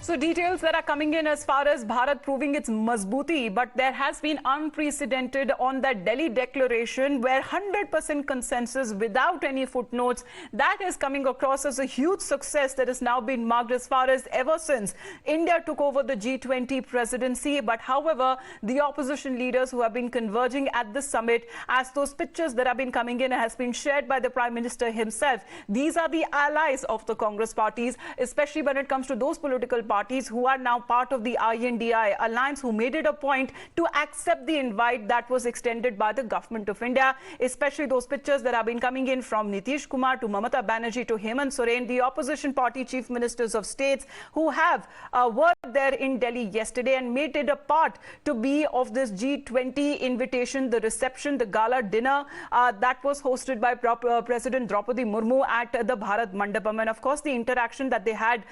So details that are coming in as far as Bharat proving its mazbuti, but there has been unprecedented on that Delhi declaration where 100% consensus without any footnotes. That is coming across as a huge success that has now been marked as far as ever since India took over the G20 presidency. But however, the opposition leaders who have been converging at the summit, as those pictures that have been coming in has been shared by the Prime Minister himself, these are the allies of the Congress parties, especially when it comes to those political parties who are now part of the INDI alliance, who made it a point to accept the invite that was extended by the government of India, especially those pictures that have been coming in from Nitish Kumar to Mamata Banerjee to Hemant Soren, the opposition party chief ministers of states who have were there in Delhi yesterday and made it a part to be of this G20 invitation, the reception, the gala dinner that was hosted by President Draupadi Murmu at the Bharat Mandapam. And of course, the interaction that they had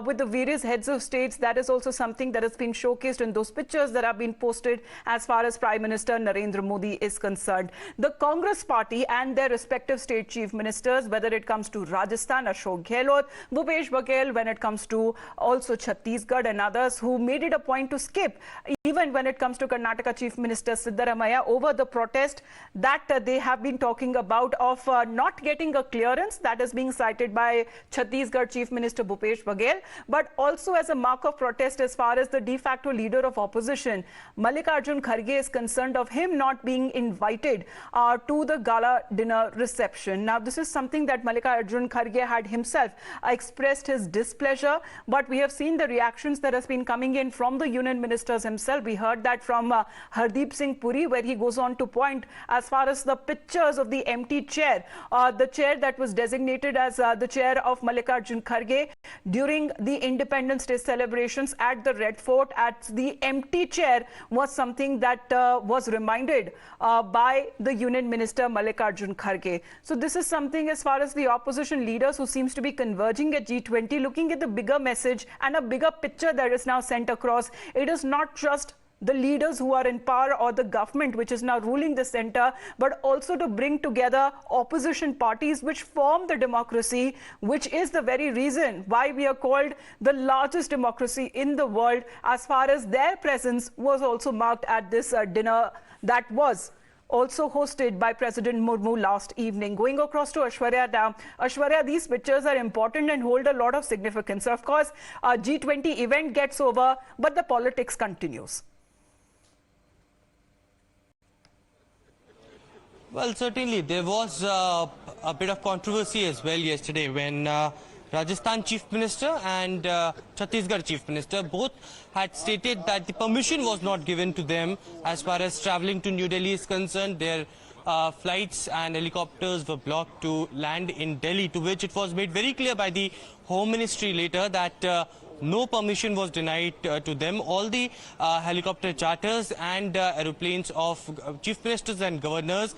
with the various heads of states, that is also something that has been showcased in those pictures that have been posted as far as Prime Minister Narendra Modi is concerned. The Congress party and their respective state chief ministers, whether it comes to Rajasthan, Ashok Gehlot, Bhupesh Baghel, when it comes to also Chhattisgarh and others, who made it a point to skip, even when it comes to Karnataka Chief Minister Siddaramaiah, over the protest that they have been talking about of not getting a clearance that is being cited by Chhattisgarh Chief Minister Bhupesh Baghel, but also as a mark of protest as far as the de facto leader of opposition, Mallikarjun Kharge, is concerned, of him not being invited to the gala dinner reception. Now, this is something that Mallikarjun Kharge had himself expressed his displeasure, but we have seen the reactions that has been coming in from the union ministers himself. We heard that from Hardeep Singh Puri, where he goes on to point as far as the pictures of the empty chair, the chair that was designated as the chair of Mallikarjun Kharge during the Independence Day celebrations at the Red Fort, at the empty chair, was something that was reminded by the union minister Mallikarjun Kharge. So this is something as far as the opposition leaders who seems to be converging at G20, looking at the bigger message and a bigger picture that is now sent across. It is not just the leaders who are in power or the government which is now ruling the center, but also to bring together opposition parties which form the democracy, which is the very reason why we are called the largest democracy in the world, as far as their presence was also marked at this dinner that was also hosted by President Murmu last evening. Going across to Aishwarya now. Aishwarya, these pictures are important and hold a lot of significance. Of course, G20 event gets over, but the politics continues. Well, certainly there was a bit of controversy as well yesterday when Rajasthan Chief Minister and Chhattisgarh Chief Minister both had stated that the permission was not given to them as far as travelling to New Delhi is concerned. Their flights and helicopters were blocked to land in Delhi, to which it was made very clear by the Home Ministry later that no permission was denied to them. All the helicopter charters and aeroplanes of chief ministers and governors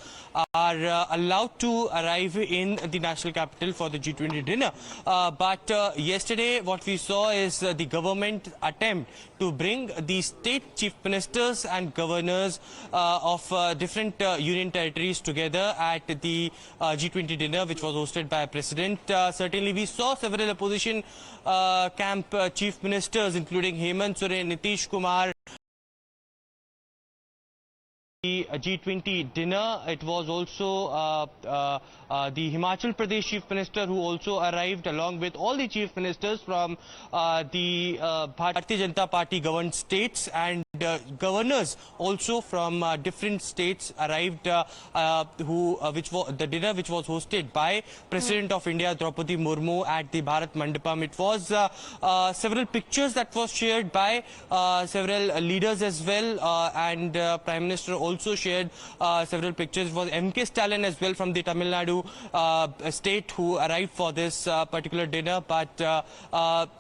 are allowed to arrive in the national capital for the G20 dinner. But yesterday what we saw is the government attempt to bring the state chief ministers and governors of different union territories together at the G20 dinner, which was hosted by a president. Certainly we saw several opposition camp chief ministers, including Hemant Soren, Nitish Kumar, the G20 dinner. It was also the Himachal Pradesh Chief Minister who also arrived, along with all the Chief Ministers from the Bharatiya Janata Party governed states, and governors also from different states arrived, the dinner which was hosted by President of India Draupadi Murmu at the Bharat Mandapam. It was several pictures that was shared by several leaders as well, and Prime Minister also shared several pictures. It was M.K. Stalin as well from the Tamil Nadu state who arrived for this particular dinner, but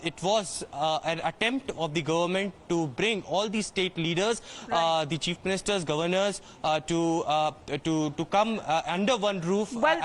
it was an attempt of the government to bring all the state leaders, the chief ministers, governors, to come under one roof. Well,